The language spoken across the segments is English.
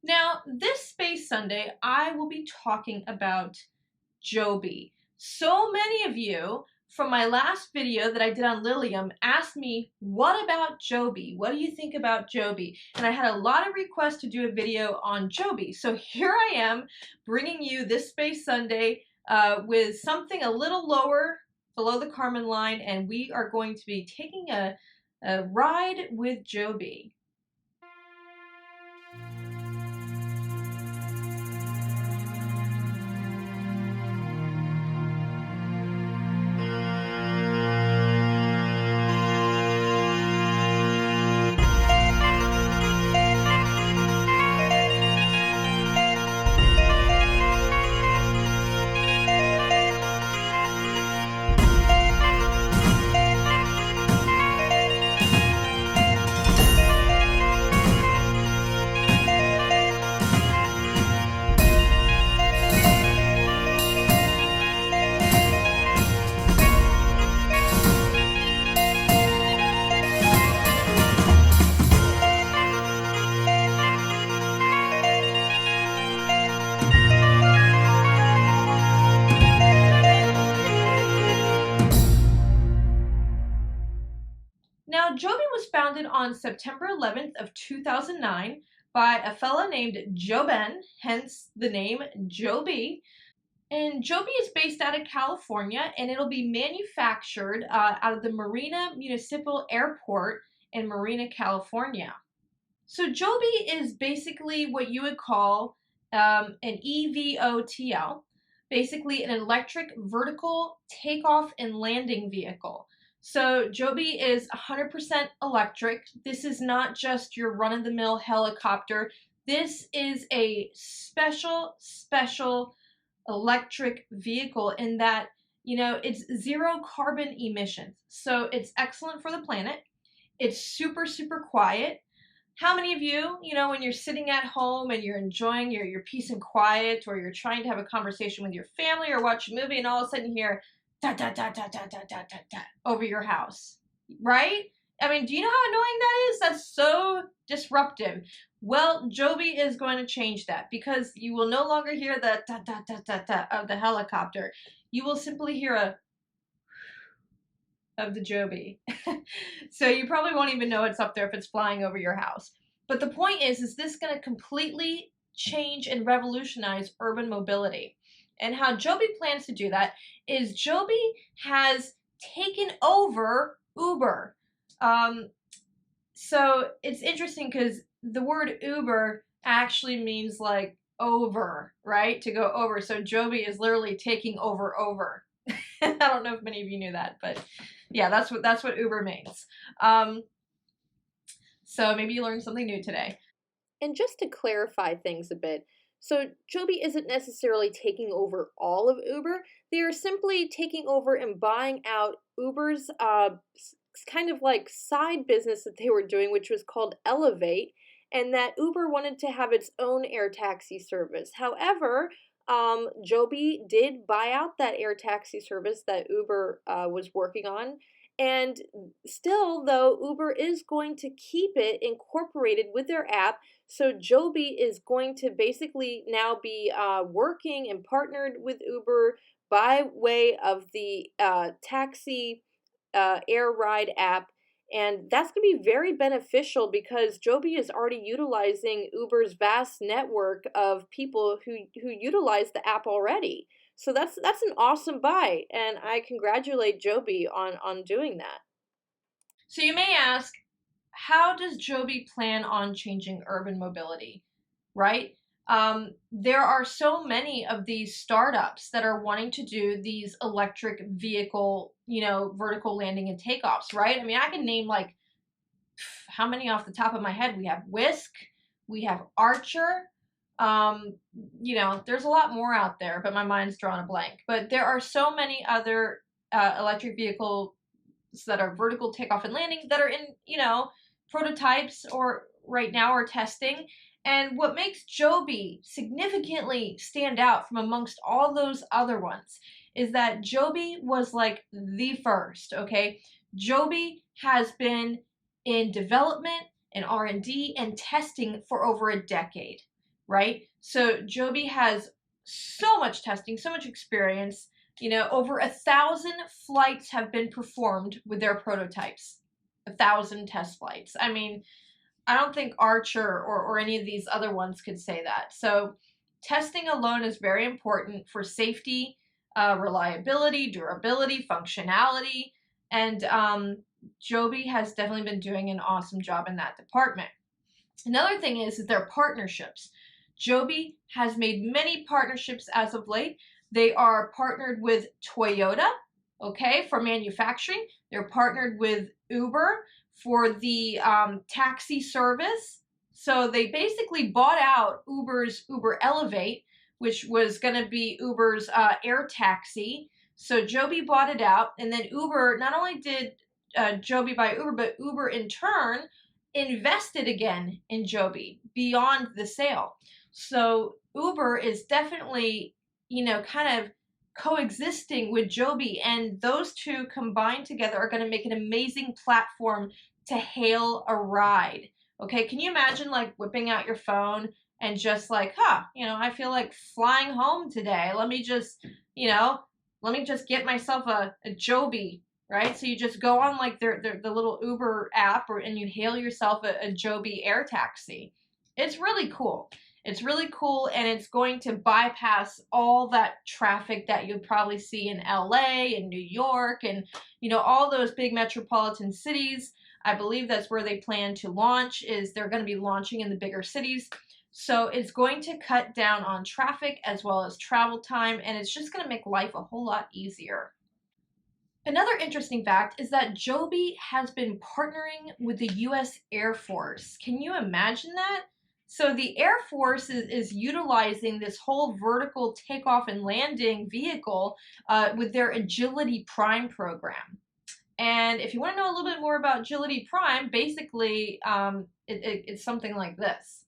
Now, this Space Sunday, I will be talking about Joby. So many of you from my last video that I did on Lilium asked me, what about Joby? What do you think about Joby? And I had a lot of requests to do a video on Joby. So here I am bringing you this Space Sunday with something a little lower below the Kármán line, and we are going to be taking a ride with Joby. Now, Joby was founded on September 11th of 2009 by a fellow named Joben, hence the name Joby. And Joby is based out of California, and it'll be manufactured out of the Marina Municipal Airport in Marina, California. So Joby is basically what you would call an EVTOL, basically an electric vertical takeoff and landing vehicle. So Joby is 100% electric. This is not just your run-of-the-mill helicopter. This is a special electric vehicle in that, you know, it's zero carbon emissions. So it's excellent for the planet. It's super quiet. How many of you, when you're sitting at home and you're enjoying your peace and quiet, or you're trying to have a conversation with your family or watch a movie, and all of a sudden you hear da da da da da da da da da over your house, right? I mean, do you know how annoying that is? That's so disruptive. Well, Joby is going to change that, because you will no longer hear the da da da da da of the helicopter. You will simply hear a of the Joby. So you probably won't even know it's up there if it's flying over your house. But the point is this going to completely change and revolutionize urban mobility? And how Joby plans to do that is Joby has taken over Uber. So it's interesting because the word Uber actually means like over, right? To go over. So Joby is literally taking over. I don't know if many of you knew that, but yeah, that's what Uber means. So maybe you learned something new today. And just to clarify things a bit, so Joby isn't necessarily taking over all of Uber. They are simply taking over and buying out Uber's kind of like side business that they were doing, which was called Elevate, and that Uber wanted to have its own air taxi service. However, Joby did buy out that air taxi service that Uber was working on. And still, though, Uber is going to keep it incorporated with their app. So Joby is going to basically now be working and partnered with Uber by way of the taxi air ride app. And that's going to be very beneficial because Joby is already utilizing Uber's vast network of people who utilize the app already. So that's an awesome buy, and I congratulate Joby on doing that. So you may ask, how does Joby plan on changing urban mobility, right? There are so many of these startups that are wanting to do these electric vehicle, vertical landing and takeoffs, right? I mean, I can name like how many off the top of my head. We have Whisk, we have Archer. There's a lot more out there, but my mind's drawn a blank. But there are so many other electric vehicles that are vertical takeoff and landing that are in, prototypes or right now are testing. And what makes Joby significantly stand out from amongst all those other ones is that Joby was like the first, okay? Joby has been in development and R&D and testing for over a decade. right? So Joby has so much testing, so much experience. Over 1,000 flights have been performed with their prototypes. 1,000 test flights. I mean, I don't think Archer or any of these other ones could say that. So testing alone is very important for safety, reliability, durability, functionality, and Joby has definitely been doing an awesome job in that department. Another thing is their partnerships. Joby has made many partnerships as of late. They are partnered with Toyota, okay, for manufacturing. They're partnered with Uber for the taxi service. So they basically bought out Uber's Uber Elevate, which was going to be Uber's air taxi. So Joby bought it out, and then Uber not only did Joby buy Uber, but Uber in turn invested again in Joby beyond the sale. So Uber is definitely, kind of coexisting with Joby, and those two combined together are going to make an amazing platform to hail a ride. Okay, can you imagine like whipping out your phone and just like, I feel like flying home today. You know, let me just get myself a Joby, right? So you just go on like the little Uber app, and you hail yourself a Joby air taxi. It's really cool. It's really cool, and it's going to bypass all that traffic that you'll probably see in LA and New York and all those big metropolitan cities. I believe that's where they plan to launch. Is they're going to be launching in the bigger cities. So it's going to cut down on traffic as well as travel time, and it's just going to make life a whole lot easier. Another interesting fact is that Joby has been partnering with the US Air Force. Can you imagine that? So the Air Force is utilizing this whole vertical takeoff and landing vehicle with their Agility Prime program. And if you want to know a little bit more about Agility Prime, basically it's something like this.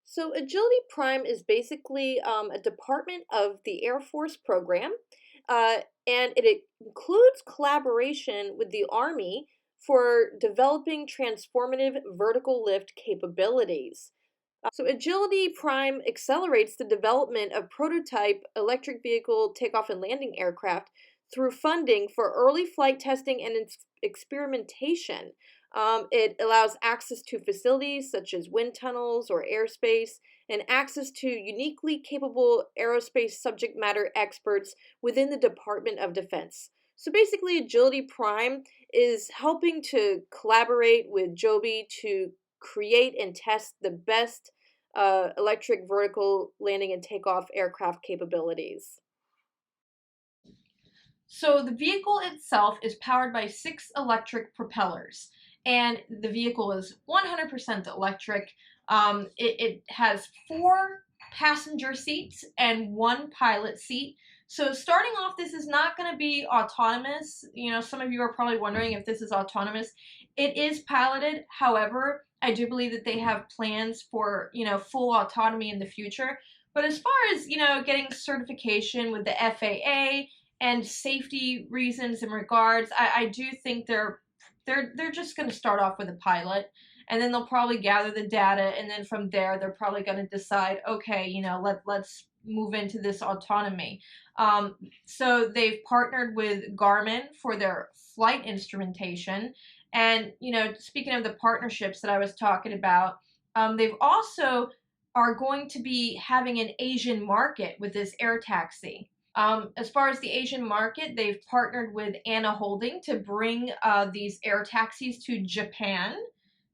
So, Agility Prime is basically a department of the Air Force program, and it includes collaboration with the Army for developing transformative vertical lift capabilities. So, Agility Prime accelerates the development of prototype electric vehicle takeoff and landing aircraft through funding for early flight testing and experimentation. It allows access to facilities such as wind tunnels or airspace, and access to uniquely capable aerospace subject matter experts within the Department of Defense. So basically, Agility Prime is helping to collaborate with Joby to create and test the best electric vertical landing and takeoff aircraft capabilities. So the vehicle itself is powered by 6 electric propellers, and the vehicle is 100% electric. It has 4 passenger seats and 1 pilot seat. So starting off, this is not going to be autonomous. Some of you are probably wondering if this is autonomous. It is piloted. However, I do believe that they have plans for, full autonomy in the future. But as far as, getting certification with the FAA and safety reasons and regards, I do think they're just going to start off with a pilot, and then they'll probably gather the data, and then from there they're probably going to decide, okay, let's move into this autonomy. So they've partnered with Garmin for their flight instrumentation, and speaking of the partnerships that I was talking about, they've also are going to be having an Asian market with this air taxi. As far as the Asian market, they've partnered with Anna Holding to bring these air taxis to Japan.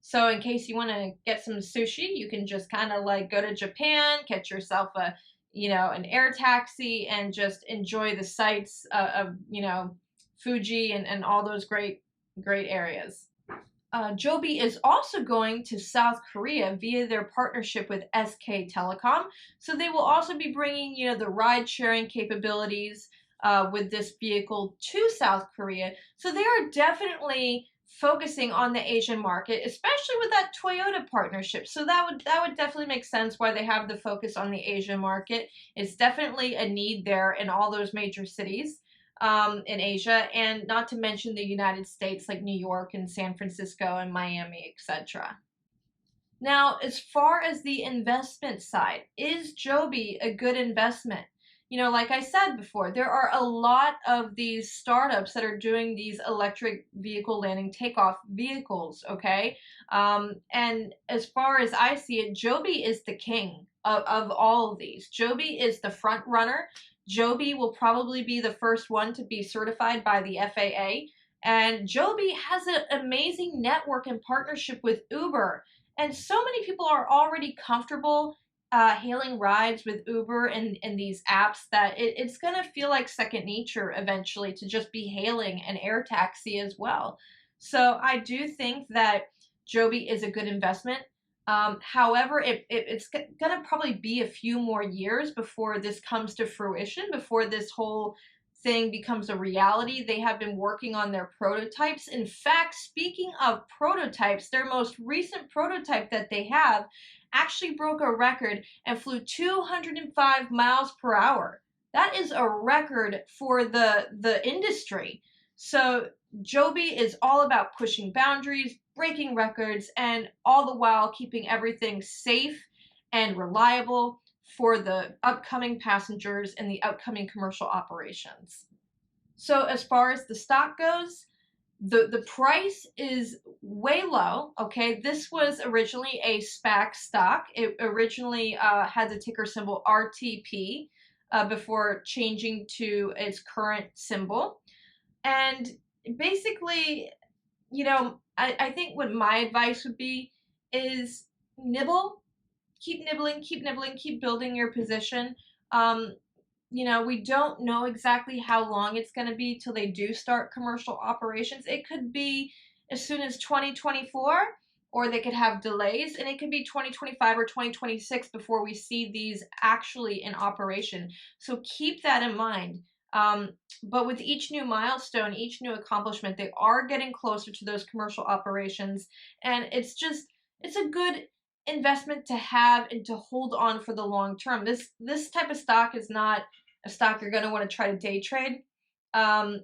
So, in case you want to get some sushi, you can just kind of like go to Japan, get yourself an air taxi, and just enjoy the sights of Fuji and all those great areas. Joby is also going to South Korea via their partnership with SK Telecom. So they will also be bringing, the ride-sharing capabilities with this vehicle to South Korea. So they are definitely focusing on the Asian market, especially with that Toyota partnership. So that would definitely make sense why they have the focus on the Asian market. It's definitely a need there in all those major cities in Asia, and not to mention the United States, like New York and San Francisco and Miami, etc. Now, as far as the investment side, is Joby a good investment? Like I said before, there are a lot of these startups that are doing these electric vehicle landing takeoff vehicles, okay? And as far as I see it, Joby is the king of all of these. Joby is the front runner. Joby will probably be the first one to be certified by the FAA. And Joby has an amazing network and partnership with Uber. And so many people are already comfortable hailing rides with Uber and these apps that it's going to feel like second nature eventually to just be hailing an air taxi as well. So I do think that Joby is a good investment. However, it's going to probably be a few more years before this comes to fruition, before this whole thing becomes a reality. They have been working on their prototypes. In fact, speaking of prototypes, their most recent prototype that they have actually broke a record and flew 205 miles per hour. That is a record for the industry. So Joby is all about pushing boundaries, breaking records, and all the while keeping everything safe and reliable for the upcoming passengers and the upcoming commercial operations. So as far as the stock goes, the price is way low. Okay, this was originally a SPAC stock. It originally had the ticker symbol RTP before changing to its current symbol. And basically, I think what my advice would be is nibble, keep nibbling, keep nibbling, keep building your position. Um, we don't know exactly how long it's going to be till they do start commercial operations. It could be as soon as 2024, or they could have delays, and it could be 2025 or 2026 before we see these actually in operation. So keep that in mind. But with each new milestone, each new accomplishment, they are getting closer to those commercial operations, and it's a good investment to have and to hold on for the long term. This type of stock is not a stock you're going to want to try to day trade, um,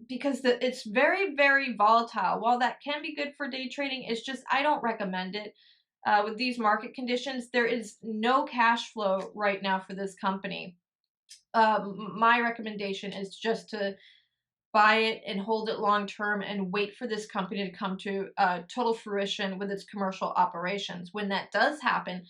because it's very, very volatile. While that can be good for day trading, it's just I don't recommend it. With these market conditions, there is no cash flow right now for this company. My recommendation is just to buy it and hold it long term and wait for this company to come to total fruition with its commercial operations. When that does happen,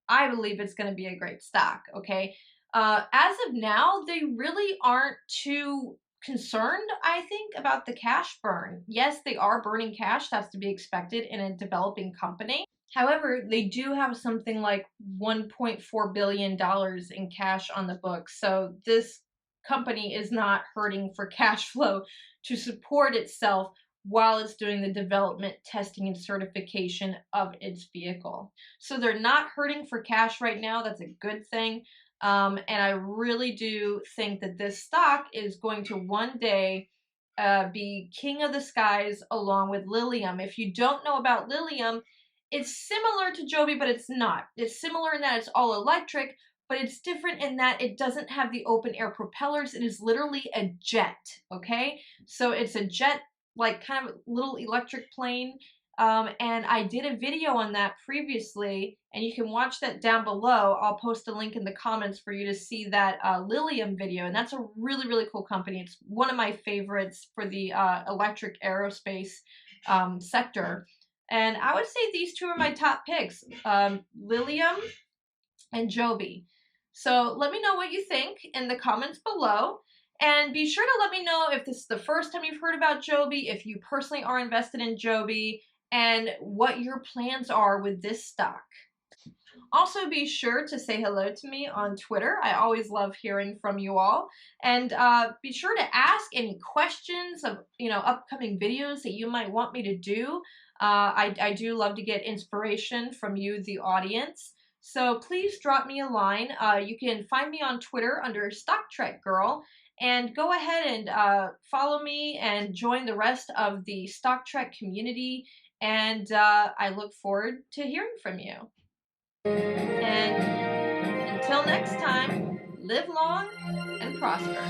I believe it's going to be a great stock. Okay. As of now, they really aren't too concerned, I think, about the cash burn. Yes, they are burning cash. That's to be expected in a developing company. However, they do have something like $1.4 billion in cash on the books. So this company is not hurting for cash flow to support itself while it's doing the development, testing, and certification of its vehicle. So they're not hurting for cash right now. That's a good thing. And I really do think that this stock is going to one day be king of the skies along with Lilium. If you don't know about Lilium, it's similar to Joby, but it's not. It's similar in that it's all electric, but it's different in that it doesn't have the open air propellers. It is literally a jet, okay? So it's a jet, like kind of little electric plane. And I did a video on that previously, and you can watch that down below. I'll post a link in the comments for you to see that Lilium video, and that's a really, really cool company. It's one of my favorites for the electric aerospace sector. And I would say these two are my top picks, Lilium and Joby. So let me know what you think in the comments below. And be sure to let me know if this is the first time you've heard about Joby, if you personally are invested in Joby, and what your plans are with this stock. Also, be sure to say hello to me on Twitter. I always love hearing from you all. And be sure to ask any questions of upcoming videos that you might want me to do. I do love to get inspiration from you, the audience. So please drop me a line. You can find me on Twitter under Stock Trek Girl. And go ahead and follow me and join the rest of the Stock Trek community. And I look forward to hearing from you. And until next time, live long and prosper.